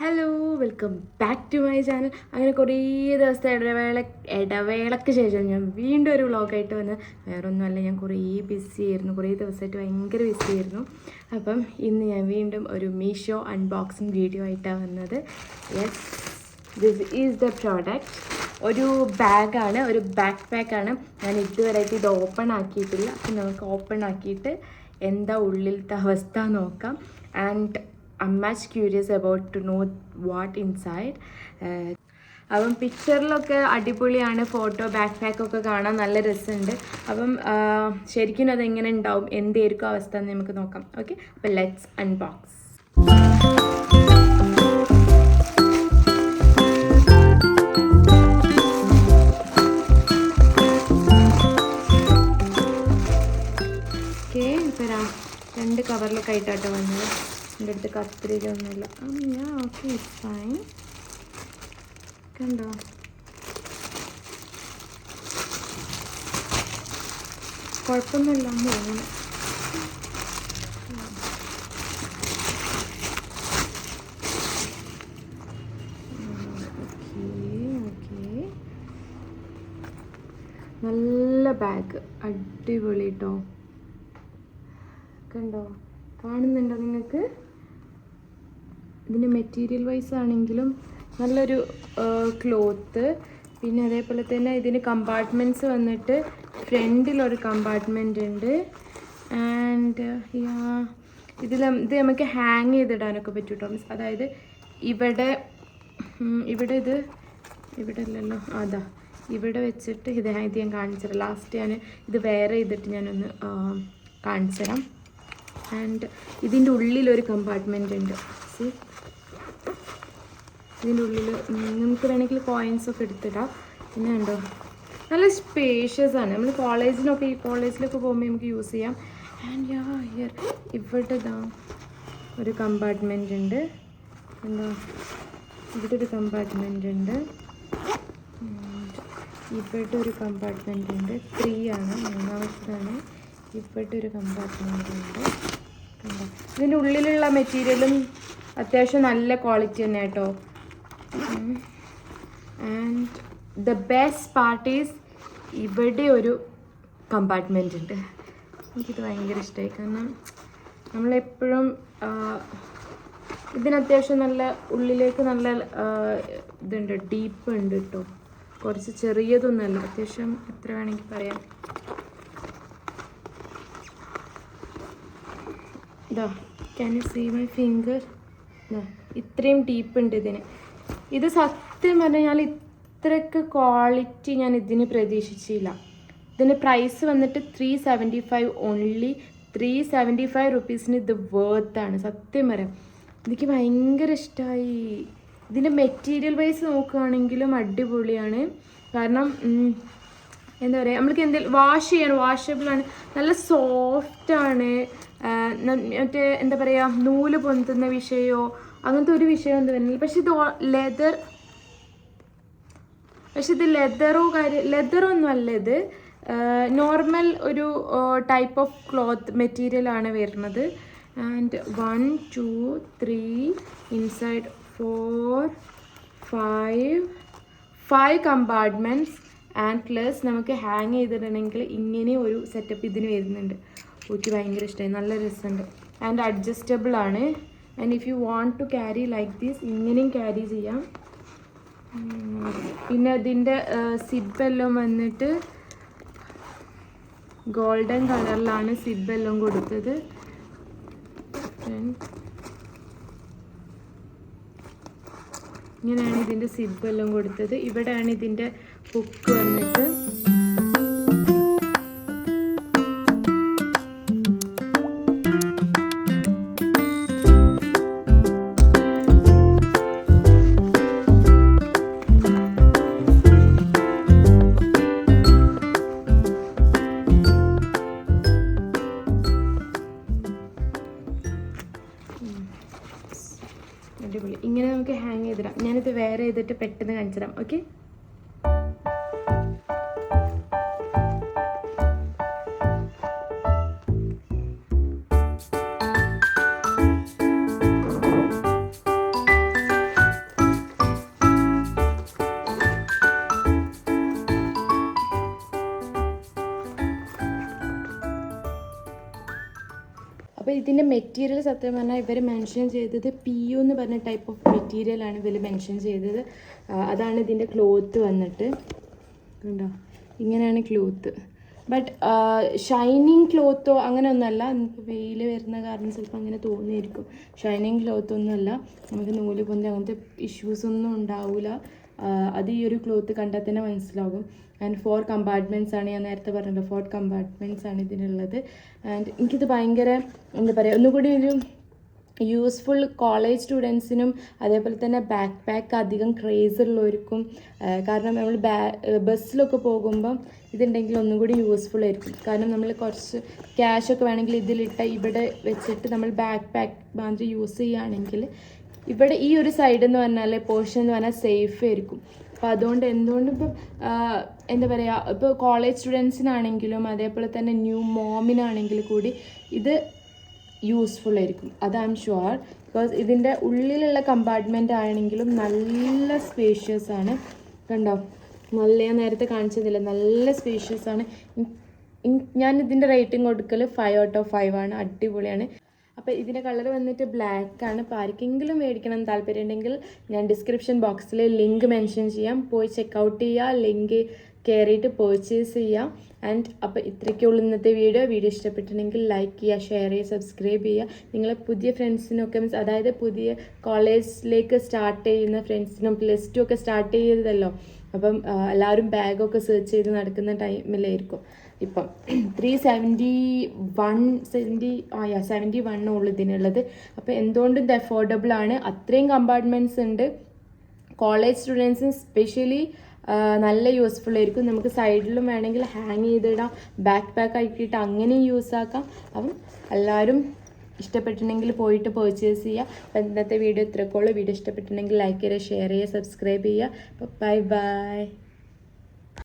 Hello, welcome back to my channel. അങ്ങനെ കുറേ ദിവസത്തെ ഇടവേളയ്ക്ക് ശേഷം ഞാൻ വീണ്ടും ഒരു വ്ളോഗായിട്ട് വന്ന്. വേറൊന്നുമല്ല, ഞാൻ കുറേ ബിസി ആയിരുന്നു, കുറേ ദിവസമായിട്ട് ഭയങ്കര ബിസി ആയിരുന്നു. അപ്പം ഇന്ന് ഞാൻ വീണ്ടും ഒരു മീഷോ അൺബോക്സിങ് വീഡിയോ ആയിട്ടാണ് വന്നത്. Yes, this is the product. ഒരു ബാഗാണ്, ഒരു ബാക്ക് പാക്കാണ്. ഞാൻ ഇതുവരെയായിട്ട് ഇത് ഓപ്പൺ ആക്കിയിട്ടില്ല. അപ്പം നമുക്ക് ഓപ്പൺ ആക്കിയിട്ട് എന്താ ഉള്ളിലത്തെ അവസ്ഥ നോക്കാം. And I'm much curious about to know what inside. അപ്പം പിക്ചറിലൊക്കെ അടിപൊളിയാണ്, ഫോട്ടോ ബാക്ക് പാക്കൊക്കെ കാണാൻ നല്ല രസമുണ്ട്. അപ്പം ശരിക്കും അതെങ്ങനെ ഉണ്ടാവും, എന്തായിരിക്കും അവസ്ഥ എന്ന് നമുക്ക് നോക്കാം. ഓക്കെ, അപ്പം ലെറ്റ്സ് അൺബോക്സ്. ഓക്കെ, ഇപ്പം രണ്ട് കവറിലൊക്കെ ആയിട്ടാട്ടോ വന്നത്. എൻ്റെ അടുത്ത് കത്രികയൊന്നുമില്ല. Okay, fine. കണ്ടോ, കുഴപ്പമൊന്നുമില്ല തോന്നുന്നു. ഓക്കെ, നല്ല ബാഗ്, അടിപൊളി കേട്ടോ. കണ്ടോ, കാണുന്നുണ്ടോ നിങ്ങൾക്ക്? ഇതിൻ്റെ മെറ്റീരിയൽ വൈസ് ആണെങ്കിലും നല്ലൊരു ക്ലോത്ത്. പിന്നെ അതേപോലെ തന്നെ ഇതിന് കമ്പാർട്ട്മെൻറ്റ്സ് വന്നിട്ട് ഫ്രണ്ടിലൊരു കമ്പാർട്ട്മെൻ്റ് ഉണ്ട്. ആൻഡ് ഇത് നമുക്ക് ഹാങ് ചെയ്തിടാനൊക്കെ പറ്റും കേട്ടോ. മീൻസ് അതായത് ഇവിടെ ഇവിടെ അല്ലല്ലോ, അതാ ഇവിടെ വെച്ചിട്ട് ഇത് ഞാൻ കാണിച്ചുതരാം. ലാസ്റ്റ് ഞാൻ ഇത് വേറെ ചെയ്തിട്ട് ഞാനൊന്ന് കാണിച്ചു തരാം. ആൻഡ് ഇതിൻ്റെ ഉള്ളിലൊരു കമ്പാർട്ട്മെൻ്റ് ഉണ്ട്. ഇതിൻ്റെ ഉള്ളിൽ നമുക്ക് വേണമെങ്കിൽ കോയിൻസൊക്കെ എടുത്തിടാം. പിന്നെ ഉണ്ടോ, നല്ല സ്പേഷ്യസ് ആണ്. നമ്മൾ കോളേജിലൊക്കെ പോകുമ്പോൾ നമുക്ക് യൂസ് ചെയ്യാം. ആൻഡ് ഹിയർ ഇവിടെ ഒരു കമ്പാർട്ട്മെൻ്റ് ഉണ്ട്. എന്താ, ഇവിടെ ഒരു കമ്പാർട്ട്മെൻ്റ് ഉണ്ട്. ഇവിടെ ഒരു കമ്പാർട്ട്മെൻ്റ് ഉണ്ട്. 3 ആണ്, മൂന്നാമത്തേതാണ്. ഇവിടെ ഒരു കമ്പാർട്ട്മെൻ്റ് ഉണ്ട്. ഇതിൻ്റെ ഉള്ളിലുള്ള മെറ്റീരിയലും അത്യാവശ്യം നല്ല ക്വാളിറ്റി തന്നെ കേട്ടോ. And the best part is ഇവിടെ ഒരു കമ്പാർട്ട്മെൻ്റ് ഉണ്ട്. എനിക്കിത് ഭയങ്കര ഇഷ്ടമായി. കാരണം നമ്മളെപ്പോഴും ഇതിനത്യാവശ്യം നല്ല ഉള്ളിലേക്ക് നല്ല ഇതുണ്ട്, ഡീപ്പ് ഉണ്ട് കേട്ടോ. കുറച്ച് ചെറിയതൊന്നുമല്ല, അത്യാവശ്യം എത്ര വേണമെങ്കിൽ പറയാം. Can you see my finger? ഇത്രയും ഡീപ്പ് ഉണ്ട് ഇതിന്. ഇത് സത്യം പറഞ്ഞാൽ ഇത്രയ്ക്ക് ക്വാളിറ്റി ഞാൻ ഇതിന് പ്രതീക്ഷിച്ചില്ല. ഇതിൻ്റെ പ്രൈസ് വന്നിട്ട് 375 ഓൺലി. 375 റുപ്പീസിന് ഇത് വേർത്താണ്, സത്യം പറയാം. എനിക്ക് ഭയങ്കര ഇഷ്ടമായി. ഇതിൻ്റെ മെറ്റീരിയൽ വൈസ് നോക്കുകയാണെങ്കിലും അടിപൊളിയാണ്. കാരണം എന്താ പറയുക, നമ്മൾക്ക് എന്തെങ്കിലും വാഷ് ചെയ്യണം, വാഷബിളാണ്, നല്ല സോഫ്റ്റാണ്. മറ്റേ എന്താ പറയുക, നൂല് പൊന്തുന്ന വിഷയമോ അങ്ങനത്തെ ഒരു വിഷയം ഒന്നും വരുന്നില്ല. പക്ഷെ ഇത് ലെതറൊന്നും അല്ല. ഇത് നോർമൽ ഒരു ടൈപ്പ് ഓഫ് ക്ലോത്ത് മെറ്റീരിയലാണ് വരുന്നത്. And 1 2 3 inside 4 5 compartments. And plus നമുക്ക് ഹാങ് ചെയ്തിടണമെങ്കിൽ ഇങ്ങനെ ഒരു സെറ്റപ്പ് ഇതിന് വരുന്നുണ്ട്. എനിക്ക് ഭയങ്കര ഇഷ്ടമായി, നല്ല രസമുണ്ട്. ആൻഡ് അഡ്ജസ്റ്റബിൾ ആണ്. And if you want to carry like these, ഇങ്ങനെയും ക്യാരി ചെയ്യാം. പിന്നെ ഇതിൻ്റെ സിബെല്ലാം വന്നിട്ട് ഗോൾഡൻ കളറിലാണ് സിബെല്ലാം കൊടുത്തത്. ഇങ്ങനെയാണ് ഇതിൻ്റെ സിബെല്ലാം കൊടുത്തത്. ഇവിടെയാണ് ഇതിൻ്റെ ഹുക്ക് വന്നിട്ട്. അടിപൊളി. ഇങ്ങനെ നമുക്ക് ഹാങ് ചെയ്തിടാം. ഞാനിത് വേറെ ചെയ്തിട്ട് പെട്ടെന്ന് കാണിച്ചു തരാം. ഓക്കെ, അപ്പോൾ ഇതിൻ്റെ മെറ്റീരിയൽ സത്യം പറഞ്ഞാൽ ഇവർ മെൻഷൻ ചെയ്തത് PU എന്ന് പറഞ്ഞ ടൈപ്പ് ഓഫ് മെറ്റീരിയലാണ് ഇവർ മെൻഷൻ ചെയ്തത്. അതാണ് ഇതിൻ്റെ ക്ലോത്ത് വന്നിട്ട്. കണ്ടോ, ഇങ്ങനെയാണ് ക്ലോത്ത്. ബട്ട് ഷൈനിങ് ക്ലോത്തോ അങ്ങനെയൊന്നുമല്ല. നമുക്ക് വെയിൽ വരുന്ന കാരണം ചിലപ്പോൾ അങ്ങനെ തോന്നിയിരിക്കും. ഷൈനിങ് ക്ലോത്ത് ഒന്നുമല്ല. നമുക്ക് നൂല് പൊന്തി അങ്ങനത്തെ ഇഷ്യൂസൊന്നും ഉണ്ടാവില്ല. അത് ഈ ഒരു ക്ലോത്ത് കണ്ടാൽ തന്നെ മനസ്സിലാകും. ആൻഡ് 4 കമ്പാർട്ട്മെൻറ്റ്സ് ആണ്, ഞാൻ നേരത്തെ പറഞ്ഞല്ലോ 4 കമ്പാർട്ട്മെൻറ്റ്സ് ആണ് ഇതിനുള്ളത്. ആൻഡ് എനിക്കിത് ഭയങ്കര എന്താ പറയുക, ഒന്നുകൂടി ഒരു യൂസ്ഫുൾ കോളേജ് സ്റ്റുഡൻസിനും അതേപോലെ തന്നെ ബാക്ക് പാക്ക് അധികം ക്രേസ് ഉള്ളവർക്കും. കാരണം നമ്മൾ ബസ്സിലൊക്കെ പോകുമ്പം ഇതുണ്ടെങ്കിൽ ഒന്നുകൂടി യൂസ്ഫുൾ ആയിരിക്കും. കാരണം നമ്മൾ കുറച്ച് ക്യാഷൊക്കെ വേണമെങ്കിൽ ഇതിലിട്ട ഇവിടെ വെച്ചിട്ട് നമ്മൾ ബാക്ക് പാക്ക് മാതിരി യൂസ് ചെയ്യുകയാണെങ്കിൽ ഇവിടെ ഈ ഒരു സൈഡ് എന്ന് പറഞ്ഞാൽ പോർഷൻ എന്ന് പറഞ്ഞാൽ സേഫ് ആയിരിക്കും. അപ്പോൾ അതുകൊണ്ട് എന്തുകൊണ്ടും ഇപ്പം എന്താ പറയുക, ഇപ്പോൾ കോളേജ് സ്റ്റുഡൻസിനാണെങ്കിലും അതേപോലെ തന്നെ ന്യൂ മോമിനാണെങ്കിൽ കൂടി ഇത് യൂസ്ഫുൾ ആയിരിക്കും. അത് ഐ എം ഷുവർ. ബിക്കോസ് ഇതിൻ്റെ ഉള്ളിലുള്ള കമ്പാർട്ട്മെൻ്റ് ആണെങ്കിലും നല്ല സ്പേഷ്യസ് ആണ്. കണ്ടോ, നല്ല, ഞാൻ നേരത്തെ കാണിച്ചതില്ല, നല്ല സ്പേഷ്യസ് ആണ്. ഞാൻ ഇതിൻ്റെ റേറ്റിംഗ് കൊടുക്കൽ 5 out of 5 ആണ്. അടിപൊളിയാണ്. അപ്പോൾ ഇതിൻ്റെ കളർ വന്നിട്ട് ബ്ലാക്ക് ആണ്. അപ്പോൾ ആർക്കെങ്കിലും മേടിക്കണം താല്പര്യം ഉണ്ടെങ്കിൽ ഞാൻ ഡിസ്ക്രിപ്ഷൻ ബോക്സിൽ ലിങ്ക് മെൻഷൻ ചെയ്യാം. പോയി ചെക്കൗട്ട് ചെയ്യുക, ലിങ്ക് കയറിയിട്ട് പർച്ചേസ് ചെയ്യാം. ആൻഡ് അപ്പോൾ ഇത്രയ്ക്കുള്ള ഇന്നത്തെ വീഡിയോ ഇഷ്ടപ്പെട്ടിട്ടുണ്ടെങ്കിൽ ലൈക്ക് ചെയ്യുക, ഷെയർ ചെയ്യുക, സബ്സ്ക്രൈബ് ചെയ്യുക. നിങ്ങളെ പുതിയ ഫ്രണ്ട്സിനൊക്കെ അതായത് പുതിയ കോളേജിലേക്ക് സ്റ്റാർട്ട് ചെയ്യുന്ന ഫ്രണ്ട്സിനും +2 ഒക്കെ സ്റ്റാർട്ട് ചെയ്തതല്ലോ, അപ്പം എല്ലാവരും ബാഗൊക്കെ സെർച്ച് ചെയ്ത് നടക്കുന്ന ടൈമിലായിരിക്കും. ഇപ്പം 371 ഉള്ളു ഇതിനുള്ളത്. അപ്പോൾ എന്തുകൊണ്ടും ഇത് അഫോർഡബിൾ ആണ്. അത്രയും കമ്പാർട്ട്മെൻറ്റ്സ് ഉണ്ട്. കോളേജ് സ്റ്റുഡൻസിന് സ്പെഷ്യലി നല്ല യൂസ്ഫുൾ ആയിരിക്കും. നമുക്ക് സൈഡിലും വേണമെങ്കിൽ ഹാങ് ചെയ്തിടാം, ബാക്ക് പാക്ക് ആക്കിയിട്ട് അങ്ങനെയും യൂസ് ആക്കാം. അപ്പം എല്ലാവരും ഇഷ്ടപ്പെട്ടിട്ടുണ്ടെങ്കിൽ പോയിട്ട് പർച്ചേസ് ചെയ്യുക. അപ്പം ഇന്നത്തെ വീഡിയോ ഇത്രയൊക്കെയുള്ളൂ. വീഡിയോ ഇഷ്ടപ്പെട്ടിട്ടുണ്ടെങ്കിൽ ലൈക്ക് ചെയ്യുക, ഷെയർ ചെയ്യുക, സബ്സ്ക്രൈബ് ചെയ്യുക. അപ്പോൾ ബൈ.